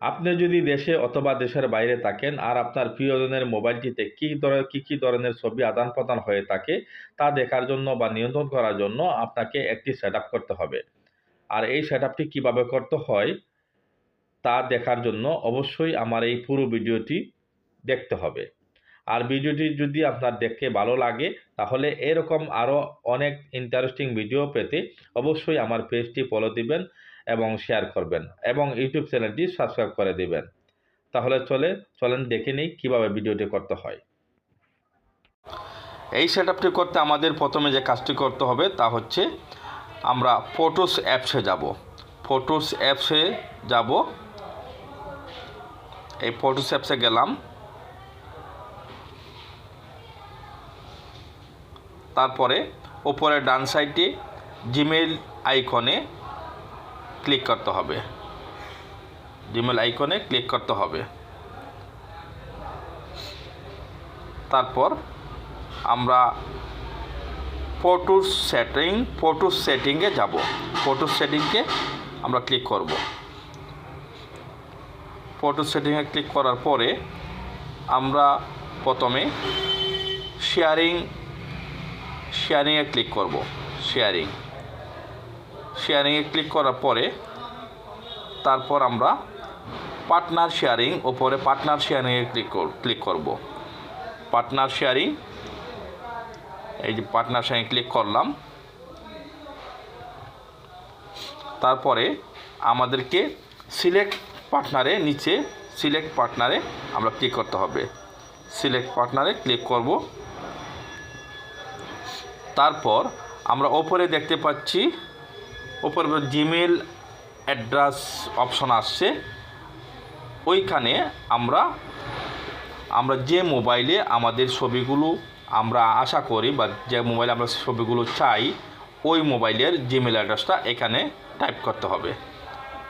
আপনি যদি দেশে অথবা দেশের বাইরে থাকেন আর আপনার প্রিয়জনের মোবাইলটিতে কি ধরনের ছবি আদান-প্রদান হয়ে থাকে তা দেখার জন্য বা নিয়ন্ত্রণ করার জন্য আপনাকে একটি সেটআপ করতে হবে। আর এই সেটআপটি কিভাবে করতে হয় তা দেখার জন্য অবশ্যই আমার এই পুরো ভিডিওটি দেখতে হবে। আর ভিডিওটি যদি আপনার দেখতে ভালো লাগে তাহলে এরকম আরও অনেক ইন্টারেস্টিং ভিডিও পেতে অবশ্যই আমার পেজটি ফলো দিবেন এবং শেয়ার করবেন এবং ইউটিউব চ্যানেলটি সাবস্ক্রাইব করে দিবেন। তাহলে চলেন দেখে নিই কীভাবে ভিডিওটি করতে হয়। এই সেটআপটি করতে আমাদের প্রথমে যে কাজটি করতে হবে তা হচ্ছে আমরা ফটোস অ্যাপসে যাব। ফটোস অ্যাপসে যাব। এই ফটোস অ্যাপসে গেলাম। তারপরে উপরে ডান সাইডে জিমেইল আইকনে ক্লিক করতে হবে। জিমেইল আইকনে ক্লিক করতে হবে। তারপর আমরা ফটোস সেটিংয়ে যাব। ফটোস সেটিংকে আমরা ক্লিক করব। ফটোস সেটিংয়ে ক্লিক করার পরে আমরা প্রথমে শেয়ারিংয়ে ক্লিক করব। শেয়ারিংয়ে ক্লিক করার পরে তারপর আমরা পার্টনার শেয়ারিংয়ে ক্লিক করব। পার্টনার শেয়ারিং, এই যে পার্টনার শেয়ারিং ক্লিক করলাম। তারপরে আমাদেরকে সিলেক্ট পার্টনারে আমরা ক্লিক করতে হবে। সিলেক্ট পার্টনারে ক্লিক করব। তারপর আমরা ওপরে দেখতে পাচ্ছি ওপরে জিমেল অ্যাড্রেস অপশন আসছে। ওইখানে আমরা যে মোবাইলে আমাদের ছবিগুলো আমরা আশা করি বা যে মোবাইলে আমরা ছবিগুলো চাই ওই মোবাইলের জিমেল অ্যাড্রেসটা এখানে টাইপ করতে হবে।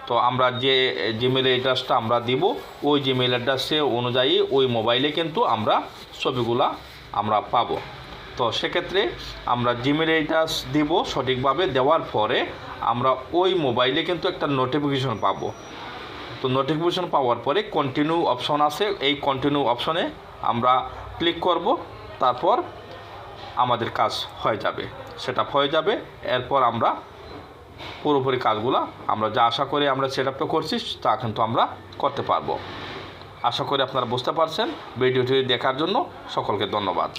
তো আমরা যে জিমেল অ্যাড্রেসটা আমরা দিব ওই জিমেল অ্যাড্রেসে অনুযায়ী ওই মোবাইলে কিন্তু আমরা ছবিগুলা আমরা পাবো। তো সেক্ষেত্রে আমরা জিমেল অ্যাড্রেস দিব। সঠিকভাবে দেওয়ার পরে আমরা ওই মোবাইলে কিন্তু একটা নোটিফিকেশন পাবো। তো নোটিফিকেশন পাওয়ার পরে কন্টিনিউ অপশন আছে, এই কন্টিনিউ অপশনে আমরা ক্লিক করব। তারপর আমাদের কাজ হয়ে যাবে, সেটআপ হয়ে যাবে। এরপর আমরা পুরোপুরি কাজগুলো আমরা যা আশা করি আমরা সেটআপটা করছি তা কিন্তু আমরা করতে পারবো। আশা করি আপনারা বুঝতে পারছেন। ভিডিওটি দেখার জন্য সকলকে ধন্যবাদ।